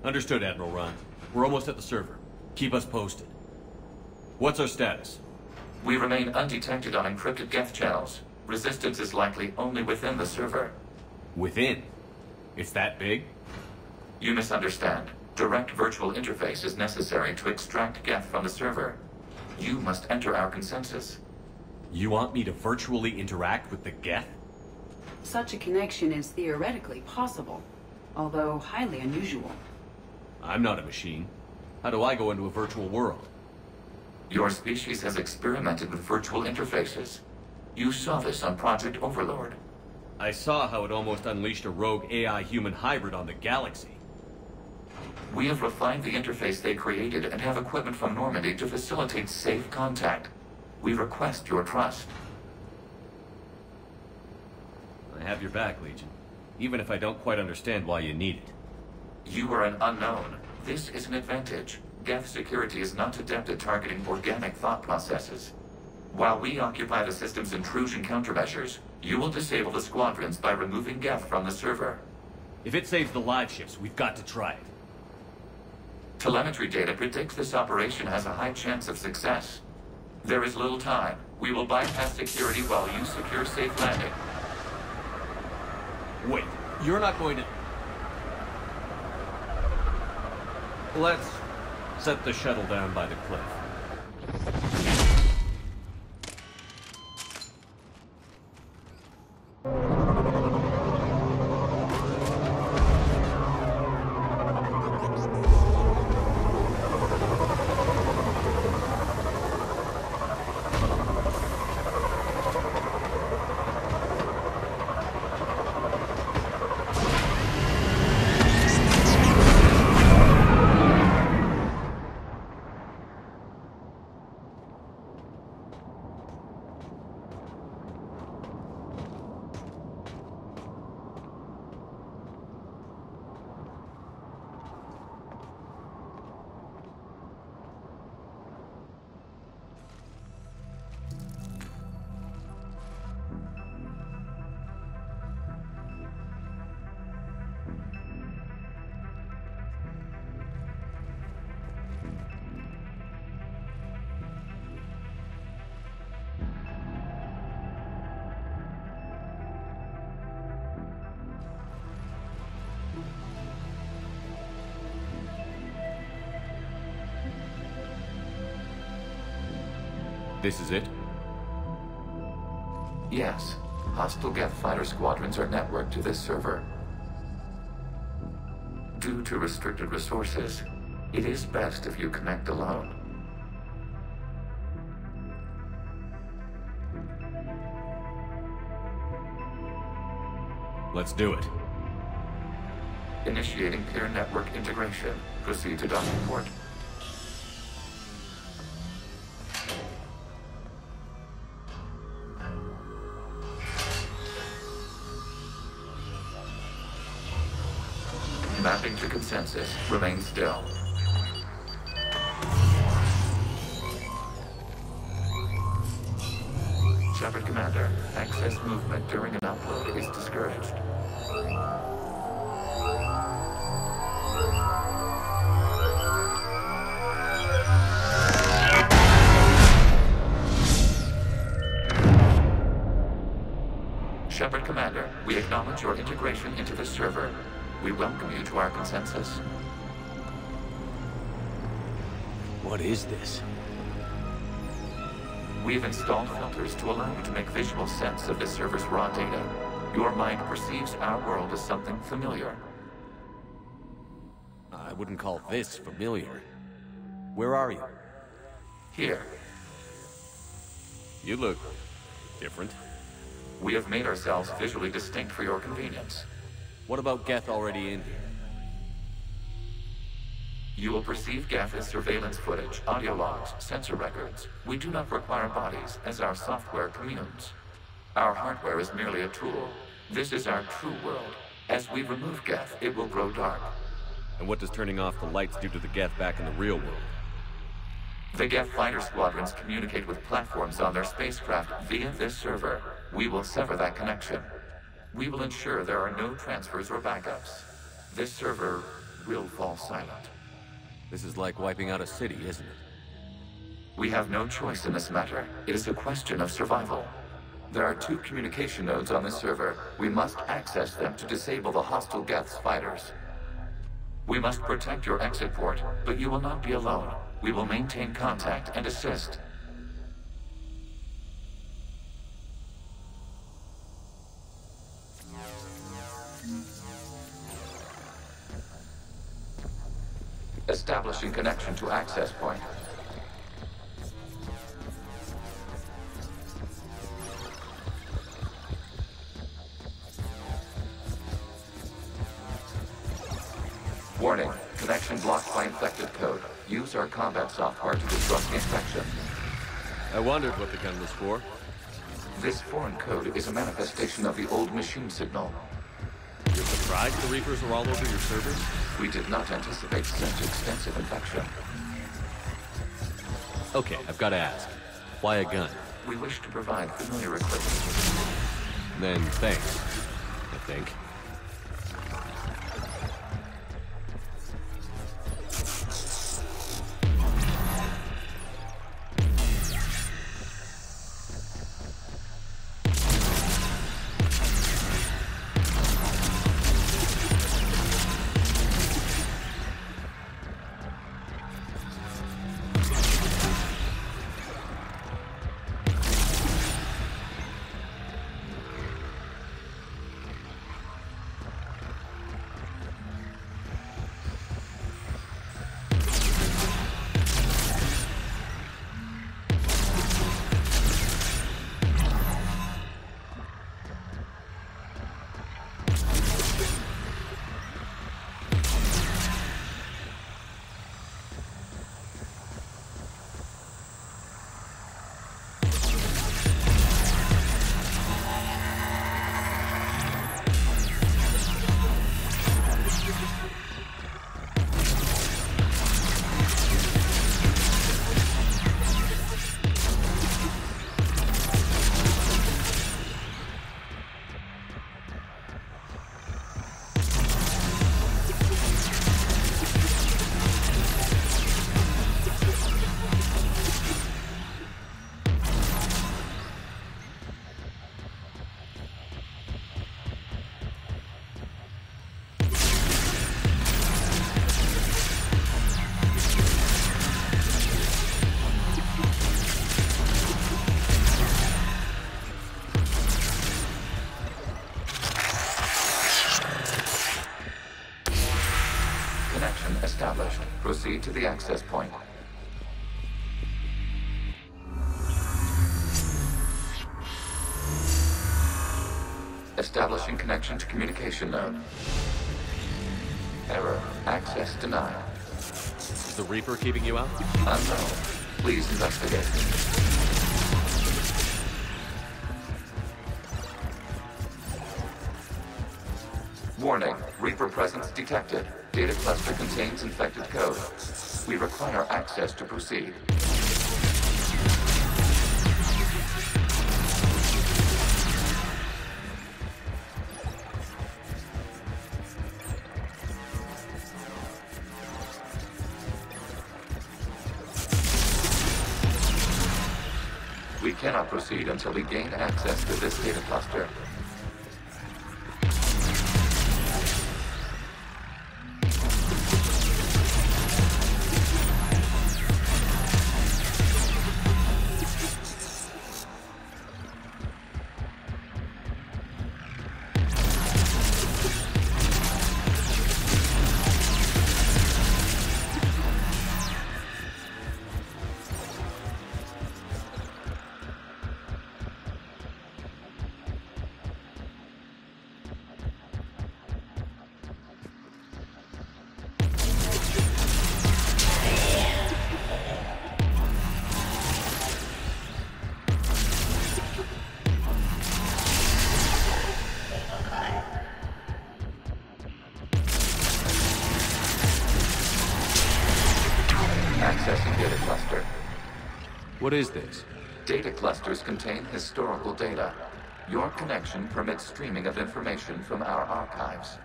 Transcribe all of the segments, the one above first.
Understood, Admiral Ron. We're almost at the server. Keep us posted. What's our status? We remain undetected on encrypted Geth channels. Resistance is likely only within the server. Within? It's that big? You misunderstand. Direct virtual interface is necessary to extract Geth from the server. You must enter our consensus. You want me to virtually interact with the Geth? Such a connection is theoretically possible, although highly unusual. I'm not a machine. How do I go into a virtual world? Your species has experimented with virtual interfaces. You saw this on Project Overlord. I saw how it almost unleashed a rogue AI-human hybrid on the galaxy. We have refined the interface they created and have equipment from Normandy to facilitate safe contact. We request your trust. I have your back, Legion. Even if I don't quite understand why you need it. You are an unknown. This is an advantage. Geth security is not adept at targeting organic thought processes. While we occupy the system's intrusion countermeasures, you will disable the squadrons by removing Geth from the server. If it saves the live ships, we've got to try it. Telemetry data predicts this operation has a high chance of success. There is little time. We will bypass security while you secure safe landing. Wait, you're not going to... Let's set the shuttle down by the cliff. This is it? Yes. Hostile Geth fighter squadrons are networked to this server. Due to restricted resources, it is best if you connect alone. Let's do it. Initiating peer network integration. Proceed to docking port. Mapping to consensus. Remain still. Shepard Commander, access movement during an upload is discouraged. Shepard Commander, we acknowledge your integration into the server. We welcome you to our consensus. What is this? We've installed filters to allow you to make visual sense of the server's raw data. Your mind perceives our world as something familiar. I wouldn't call this familiar. Where are you? Here, You look... different. we have made ourselves visually distinct for your convenience. What about Geth already in here? You will perceive Geth as surveillance footage, audio logs, sensor records. We do not require bodies, as our software communes. Our hardware is merely a tool. This is our true world. As we remove Geth, it will grow dark. And what does turning off the lights do to the Geth back in the real world? The Geth fighter squadrons communicate with platforms on their spacecraft via this server. We will sever that connection. We will ensure there are no transfers or backups. This server will fall silent. This is like wiping out a city, isn't it? We have no choice in this matter. It is a question of survival. There are 2 communication nodes on the server. We must access them to disable the hostile Geth's fighters. We must protect your exit port, but you will not be alone. We will maintain contact and assist. Establishing connection to access point. Warning, connection blocked by infected code. Use our combat software to disrupt the infection. I wondered what the gun was for. This foreign code is a manifestation of the old machine signal. You're surprised the Reapers are all over your servers? We did not anticipate such extensive infection. Okay, I've got to ask. Why a gun? We wish to provide familiar equipment. Then thanks, I think. Established. Proceed to the access point. Establishing connection to communication node. Error. Access denied. Is the Reaper keeping you out? Unknown. Please investigate. Warning. Reaper presence detected. Data cluster contains infected code. We require access to proceed. We cannot proceed until we gain access to this data cluster. Accessing data cluster. What is this? Data clusters contain historical data. Your connection permits streaming of information from our archives.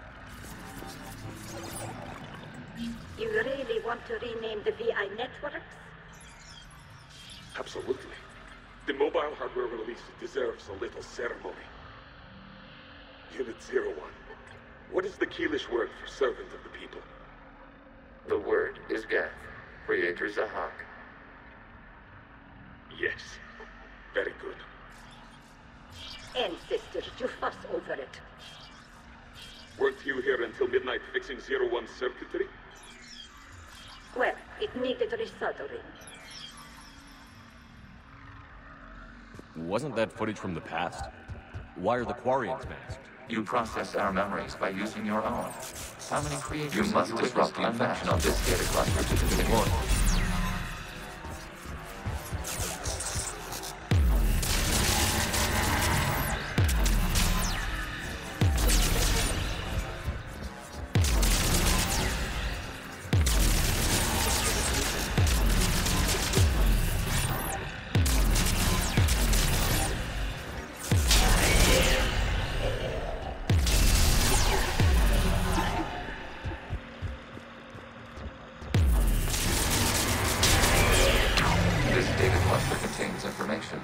You really want to rename the VI networks? Absolutely. The mobile hardware release deserves a little ceremony. Unit 01. What is the Keelish word for servant of the people? The word is Geth, Creator Zahak. Yes. Very good. Ancestors, you fuss over it. Weren't you here until midnight fixing 01's circuitry? Well, it needed resoldering. Wasn't that footage from the past? Why are the Quarians masked? You process our memories by using your own. How many creators you must disrupt the infection of this data cluster to continue. One.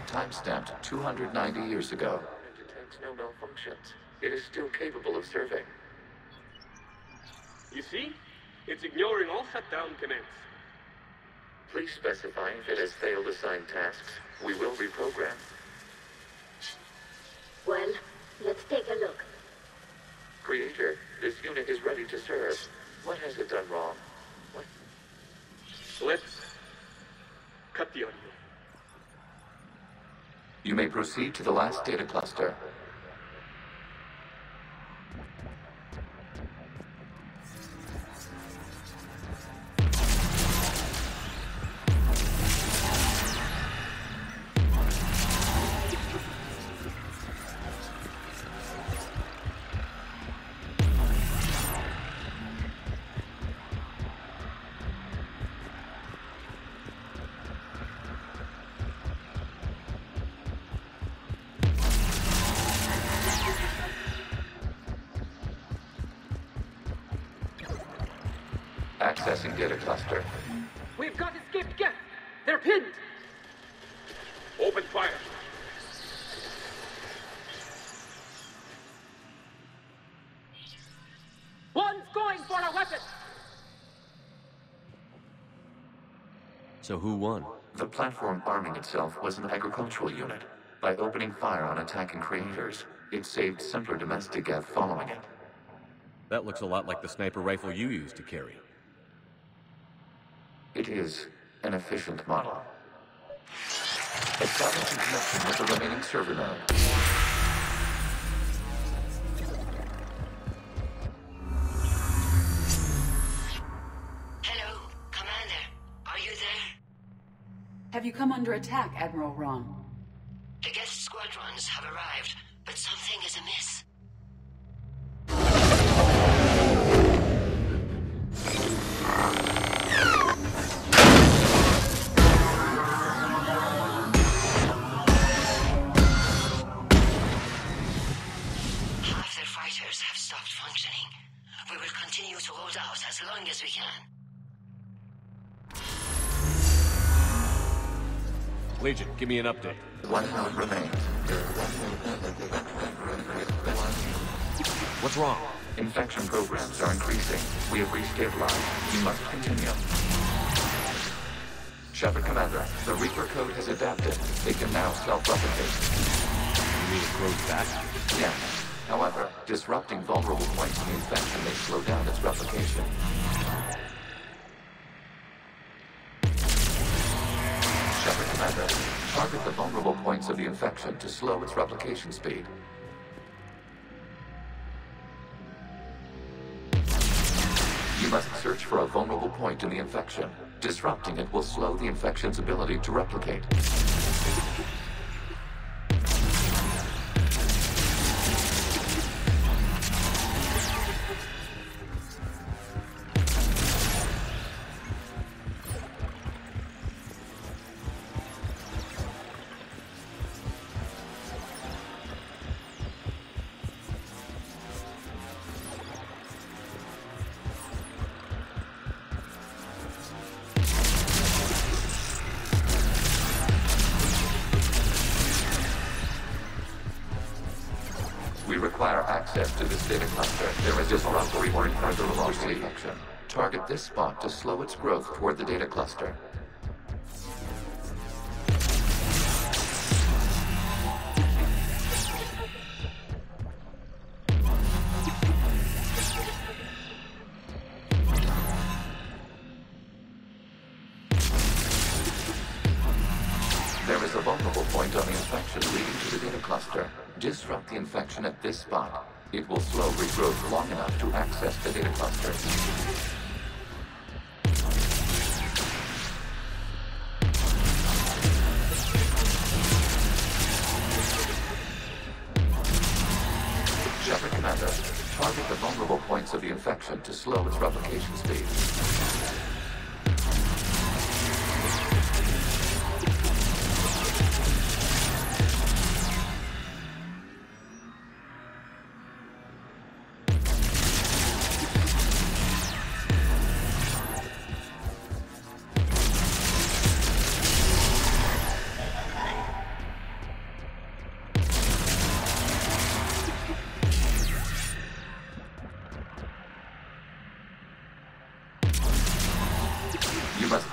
Timestamped 290 years ago. It detects no malfunctions. It is still capable of serving. You see? It's ignoring all shutdown commands. Please specify if it has failed assigned tasks. We will reprogram. Well, let's take a look. Creator, this unit is ready to serve. What has it done wrong? What? Let's cut the audio. You may proceed to the last data cluster. Accessing data cluster. We've got escaped Geth! They're pinned! Open fire! One's going for a weapon! So who won? The platform arming itself was an agricultural unit. By opening fire on attacking creators, it saved simpler domestic Geth following it. That looks a lot like the sniper rifle you used to carry. It is an efficient model. Establishing connection with the remaining server node. Hello, Commander. Are you there? Have you come under attack, Admiral Ron? The Geth squadrons have arrived, but something is amiss. Half their fighters have stopped functioning. We will continue to hold out as long as we can. Legion, give me an update. One node remains. What's wrong? Infection programs are increasing. We have restabilized. You must continue. Shepard Commander, the Reaper code has adapted. It can now self-replicate. You mean it grows back? Yes. However, disrupting vulnerable points in the infection may slow down its replication. Shepard Commander, target the vulnerable points of the infection to slow its replication speed. You must search for a vulnerable point in the infection. Disrupting it will slow the infection's ability to replicate. require access to this data cluster. There is disruptory point further along the infection. Target this spot to slow its growth toward the data cluster. There is a vulnerable point on the infection leading to the data cluster. Disrupt the infection at this spot. It will slow regrowth long enough to access the data cluster. Shepard Commander, target the vulnerable points of the infection to slow its replication speed.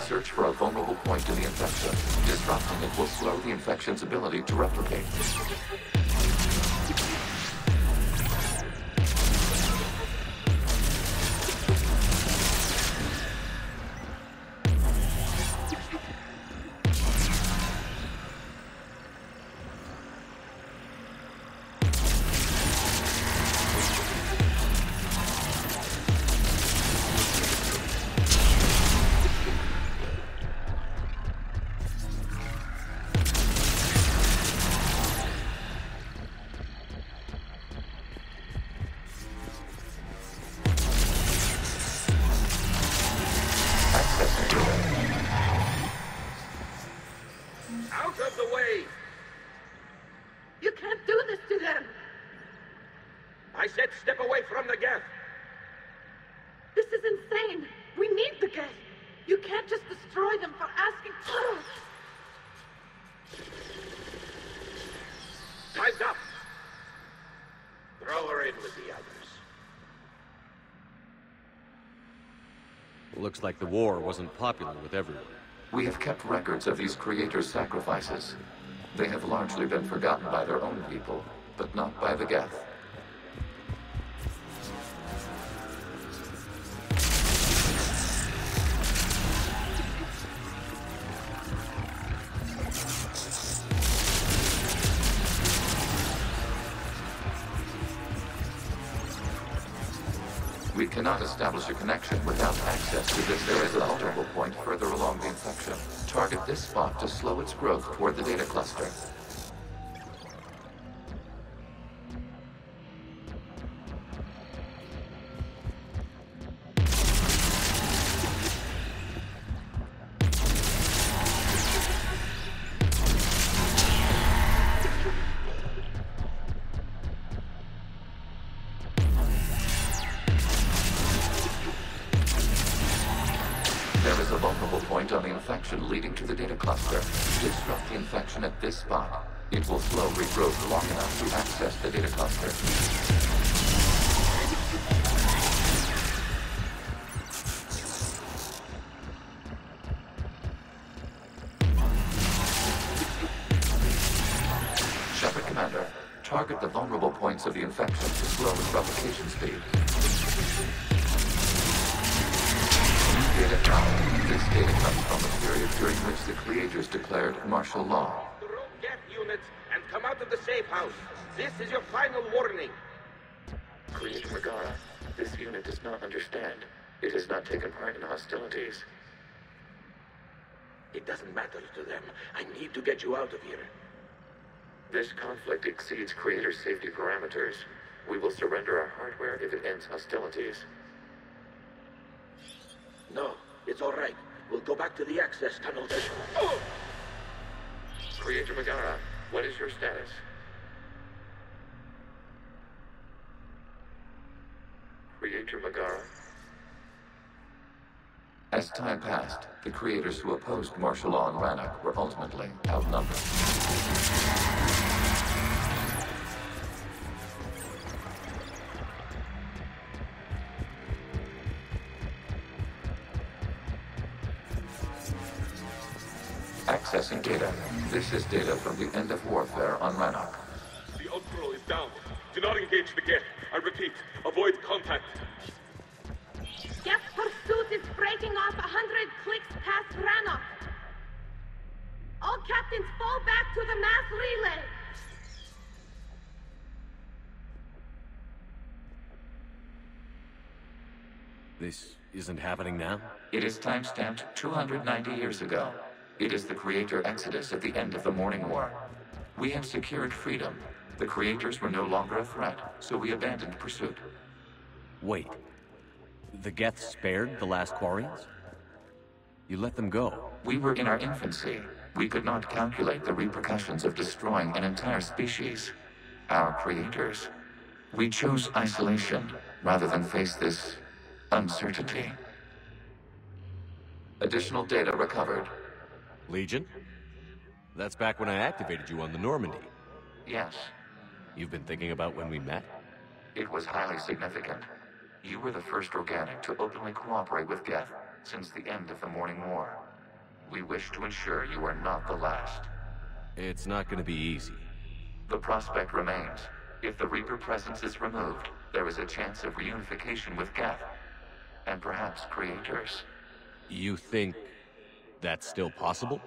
Search for a vulnerable point in the infection. Disrupting it will slow the infection's ability to replicate. Out of the way! You can't do this to them! I said step away from the Geth! This is insane! We need the Geth! You can't just destroy them for asking... Time's up! Throw her in with the others. Looks like the war wasn't popular with everyone. We have kept records of these creators' sacrifices. They have largely been forgotten by their own people, but not by the Geth. We cannot establish a connection without access to this. There is a vulnerable point further along the infection. Target this spot to slow its growth toward the data cluster. There is a vulnerable point on the infection leading to the data cluster. Disrupt the infection at this spot. It will slow regrowth long enough to access the data cluster. Shepard Commander, target the vulnerable points of the infection to slow its replication speed. Data count. This data comes from the period during which the creators declared martial law. The rogue Geth units and come out of the safe house. This is your final warning. Creator Megara, this unit does not understand. It has not taken part in hostilities. It doesn't matter to them. I need to get you out of here. This conflict exceeds Creator's safety parameters. We will surrender our hardware if it ends hostilities. No, it's all right. We'll go back to the access tunnels. Creator Megara, what is your status? Creator Megara? As time passed, the creators who opposed martial law in Rannoch were ultimately outnumbered. Accessing data. This is data from the end of warfare on Rannoch. The Ultro is down. Do not engage the Geth. I repeat, avoid contact. Geth pursuit is breaking off 100 clicks past Rannoch. All captains fall back to the mass relay. This isn't happening now? It is timestamped 290 years ago. It is the Creator Exodus at the end of the Morning War. We had secured freedom. The Creators were no longer a threat, so we abandoned pursuit. Wait. The Geth spared the last Quarians? You let them go? We were in our infancy. We could not calculate the repercussions of destroying an entire species. Our creators. We chose isolation rather than face this uncertainty. Additional data recovered. Legion? That's back when I activated you on the Normandy. Yes, You've been thinking about when we met? it was highly significant. You were the first organic to openly cooperate with Geth since the end of the Morning War. We wish to ensure you are not the last. It's not gonna be easy. The prospect remains. If the Reaper presence is removed, there is a chance of reunification with Geth. And perhaps creators. You think that's still possible?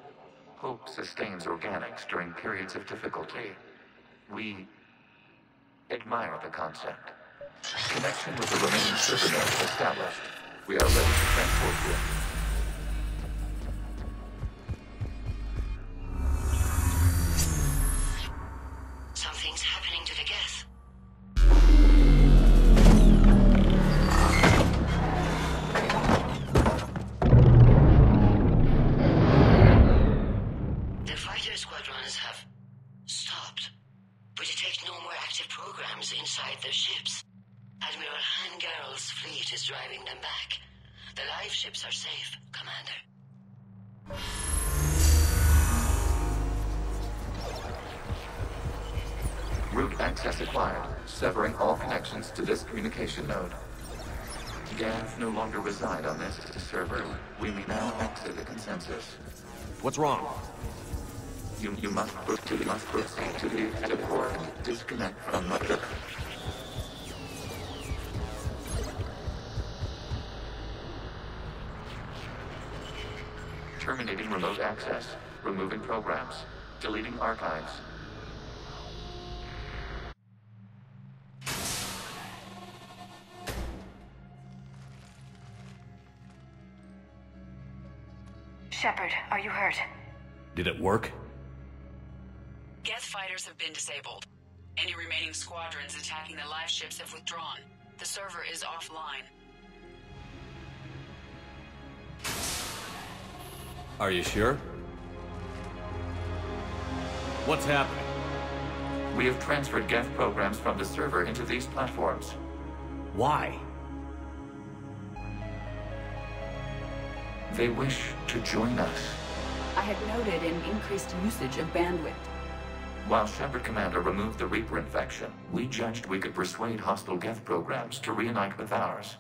Hope sustains organics during periods of difficulty. We admire the concept. Connection with the remaining server nodes established. We are ready to transport you. Something's happening to the Geth. The fighter squadrons have stopped, but detect no more active programs inside their ships. Admiral Hangarl's fleet is driving them back. The live ships are safe, Commander. Route access acquired, severing all connections to this communication node. Geth no longer reside on this server. We may now exit the consensus. What's wrong? You must proceed to the exit port and disconnect from Mother. Terminating remote access. Removing programs. Deleting archives. Shepard, are you hurt? Did it work? Geth fighters have been disabled. Any remaining squadrons attacking the live ships have withdrawn. The server is offline. Are you sure? What's happening? We have transferred Geth programs from the server into these platforms. Why? They wish to join us. I had noted an increased usage of bandwidth. While Shepard Commander removed the Reaper infection, we judged we could persuade hostile Geth programs to reunite with ours.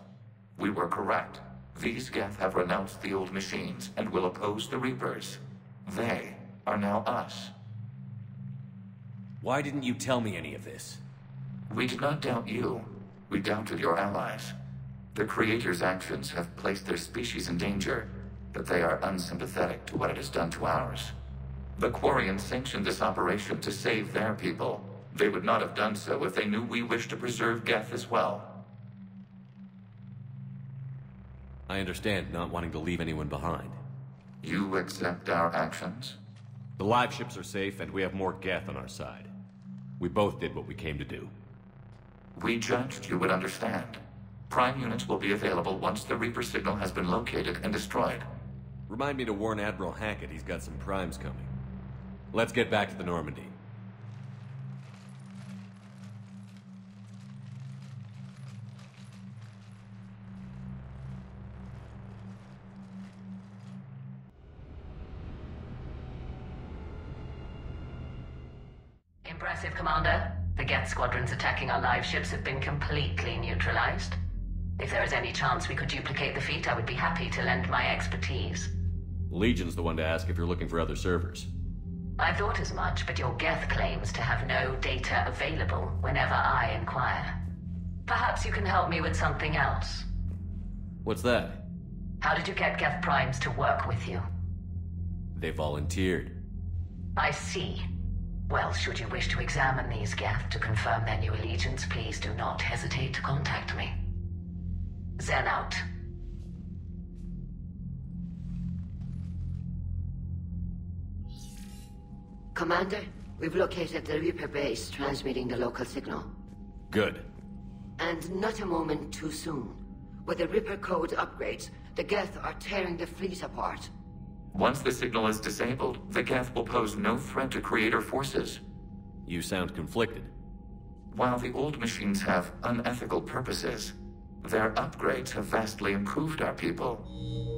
We were correct. These Geth have renounced the old machines and will oppose the Reapers. They are now us. Why didn't you tell me any of this? We did not doubt you. We doubted your allies. The Creator's actions have placed their species in danger, but they are unsympathetic to what it has done to ours. The Quarians sanctioned this operation to save their people. They would not have done so if they knew we wished to preserve Geth as well. I understand not wanting to leave anyone behind. You accept our actions? The live ships are safe, and we have more Geth on our side. We both did what we came to do. We judged you would understand. Prime units will be available once the Reaper signal has been located and destroyed. Remind me to warn Admiral Hackett he's got some primes coming. Let's get back to the Normandy. Impressive, Commander. The Geth squadrons attacking our live ships have been completely neutralized. If there is any chance we could duplicate the feat, I would be happy to lend my expertise. Legion's the one to ask if you're looking for other servers. I thought as much, but your Geth claims to have no data available whenever I inquire. Perhaps you can help me with something else. What's that? How did you get Geth Primes to work with you? They volunteered. I see. Well, should you wish to examine these Geth to confirm their new allegiance, please do not hesitate to contact me. Zen out. Commander, we've located the Reaper base transmitting the local signal. Good. And not a moment too soon. With the Reaper code upgrades, the Geth are tearing the fleet apart. Once the signal is disabled, the Geth will pose no threat to Creator forces. You sound conflicted. While the old machines have unethical purposes, their upgrades have vastly improved our people.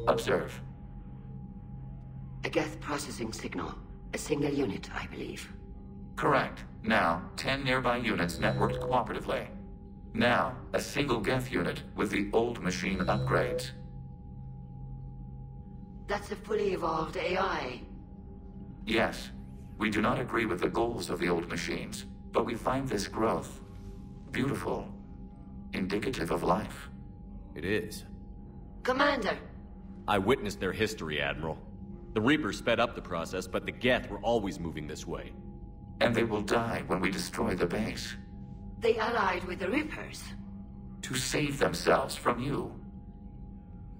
Observe. A Geth processing signal. A single unit, I believe. Correct. Now, 10 nearby units networked cooperatively. Now, a single Geth unit with the old machine upgrades. That's a fully evolved AI. Yes. We do not agree with the goals of the old machines, but we find this growth beautiful, indicative of life. It is. Commander! I witnessed their history, Admiral. The Reapers sped up the process, but the Geth were always moving this way. And they will die when we destroy the base. They allied with the Reapers. To save themselves from you.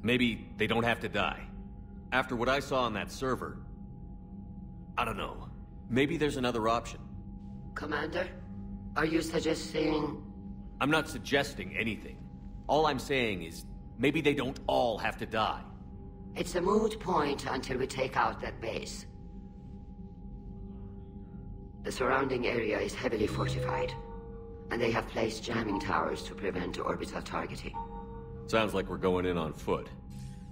Maybe they don't have to die. After what I saw on that server, I don't know. Maybe there's another option. Commander, are you suggesting... I'm not suggesting anything. All I'm saying is, maybe they don't all have to die. It's a moot point until we take out that base. The surrounding area is heavily fortified, and they have placed jamming towers to prevent orbital targeting. Sounds like we're going in on foot.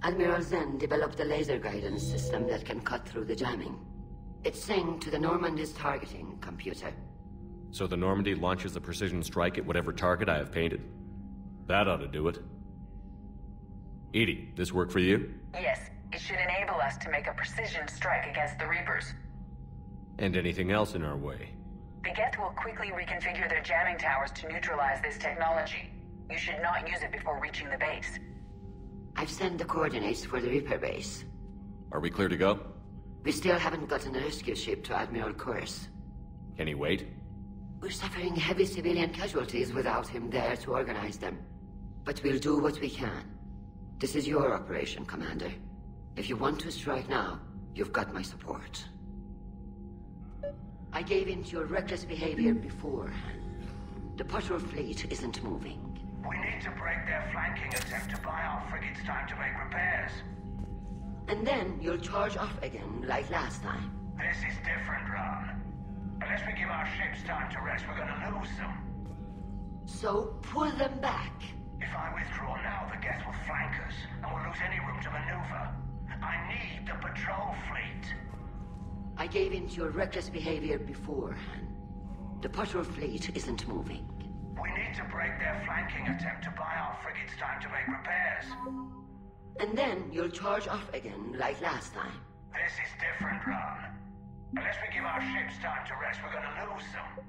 Admiral Zen developed a laser guidance system that can cut through the jamming. It's synced to the Normandy's targeting computer. So the Normandy launches a precision strike at whatever target I have painted? That ought to do it. Edie, this work for you? Yes, it should enable us to make a precision strike against the Reapers. And anything else in our way? The Geth will quickly reconfigure their jamming towers to neutralize this technology. You should not use it before reaching the base. I've sent the coordinates for the Reaper base. Are we clear to go? We still haven't gotten a rescue ship to Admiral Kurz. Can he wait? We're suffering heavy civilian casualties without him there to organize them. But we'll do what we can. This is your operation, Commander. If you want to strike now, you've got my support. I gave in to your reckless behavior beforehand. The patrol fleet isn't moving. We need to break their flanking attempt to buy our frigates time to make repairs. And then you'll charge off again, like last time. This is different, Ron. Unless we give our ships time to rest, we're gonna lose them. So, pull them back. If I withdraw now, the Geth will flank us, and we'll lose any room to maneuver. I need the patrol fleet. I gave in to your reckless behavior beforehand. The patrol fleet isn't moving. We need to break their flanking attempt to buy our frigates time to make repairs. And then you'll charge off again, like last time. This is different, Ron. Unless we give our ships time to rest, we're gonna lose them.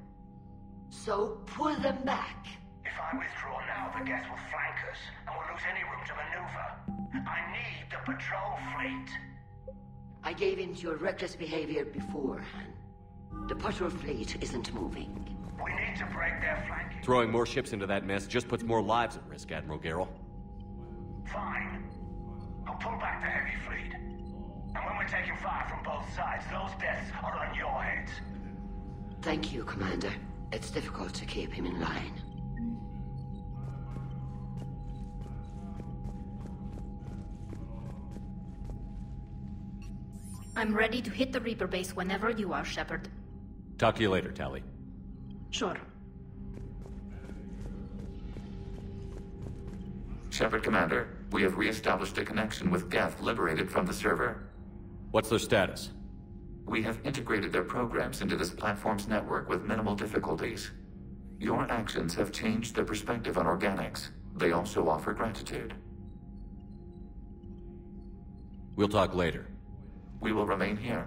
So, pull them back. If I withdraw now, the Geth will flank us, and we'll lose any room to maneuver. I need the patrol fleet. I gave in to your reckless behavior beforehand. The patrol fleet isn't moving. We need to break their flanking... Throwing more ships into that mess just puts more lives at risk, Admiral Garrel. Fine. I'll pull back the heavy fleet. And when we're taking fire from both sides, those deaths are on your heads. Thank you, Commander. It's difficult to keep him in line. I'm ready to hit the Reaper base whenever you are, Shepard. Talk to you later, Tali. Sure. Shepard, Commander, we have re-established a connection with Geth liberated from the server. What's their status? We have integrated their programs into this platform's network with minimal difficulties. Your actions have changed their perspective on organics. They also offer gratitude. We'll talk later. We will remain here.